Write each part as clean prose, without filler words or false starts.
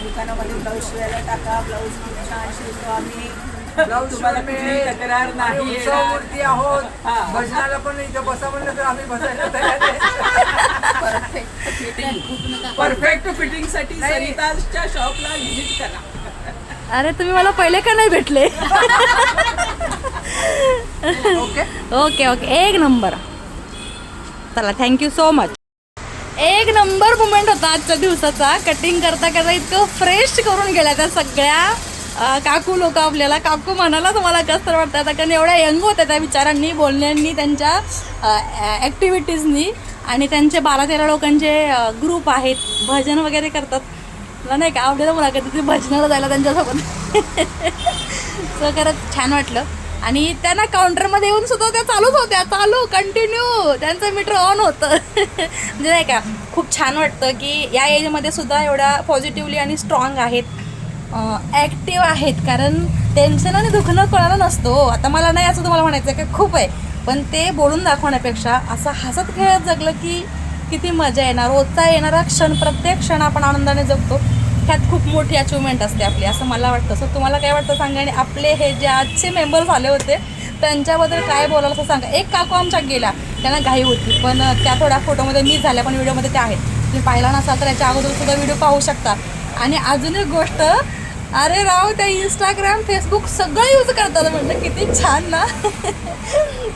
दुकानामध्ये ब्लाऊज शिवायला टाका, ब्लाऊज खूप छान शिवतो आम्ही. तुम्हाला कुठली तक्रार नाही उत्सव मूर्ती आहोत. हा. भजनाला पण इथं बसा म्हणलं तर आम्ही बसायला तयार आहे. परफेक्ट फिटिंग साठी सरिताच्या शॉपला व्हिजिट करा. अरे तुम्ही मला पहिले का नाही भेटले? ओके. ओके ओके, एक नंबर. चला, थँक्यू सो मच. एक नंबर मुमेंट होता आजच्या दिवसाचा. कटिंग करता करता इतकं फ्रेश करून गेल्या त्या सगळ्या काकू लोक आपल्याला. काकू म्हणाला तुम्हाला कसं तर वाटतं आता, कारण एवढ्या यंग होत्या त्या विचारांनी, बोलण्यांनी, त्यांच्या ॲक्टिव्हिटीजनी. आणि त्यांचे 12-13 लोकांचे ग्रुप आहेत, भजन वगैरे करतात. मला नाही का आवडलं मला कधी ते भजनाला जायला त्यांच्यासोबत. सो खरंच छान वाटलं. आणि त्यांना काउंटरमध्ये येऊन सुद्धा त्या चालूच होत्या, चालू कंटिन्यू त्यांचं मीटर ऑन होतं. म्हणजे नाही का खूप छान वाटतं की या एजमध्ये सुद्धा एवढ्या पॉझिटिव्हली आणि स्ट्रॉंग आहेत, ॲक्टिव्ह आहेत. कारण टेन्शन आणि दुखणं कोणाला नसतो. आता मला नाही असं तुम्हाला म्हणायचं की खूप आहे, पण ते बोलून दाखवण्यापेक्षा असं हसत खेळत जगलं की किती मजा येणार. रोजचा येणारा क्षण, प्रत्येक क्षण आपण आनंदाने जगतो. ह्यात खूप मोठी अचिव्हमेंट असते आपली, असं मला वाटतं. सो तुम्हाला काय वाटतं सांगा. आणि आपले हे जे आजचे मेंबर्स आले होते त्यांच्याबद्दल काय बोलायला असं सांगा. एक काकू आमच्या गेल्या, त्यांना घाई होती, पण त्या थोड्या फोटोमध्ये मिस झाल्या, पण व्हिडिओमध्ये त्या आहेत. तुम्ही पाहिला नसाल तर याच्या अगोदर सुद्धा व्हिडिओ पाहू शकता. आणि अजून एक गोष्ट, अरे राव, त्या इंस्टाग्राम, फेसबुक सगळं यूज करतात. म्हणजे किती छान ना.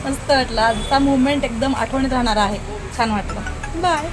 मस्त वाटलं. आजचा मुवमेंट एकदम आठवणीत राहणार आहे. छान वाटलं. बाय.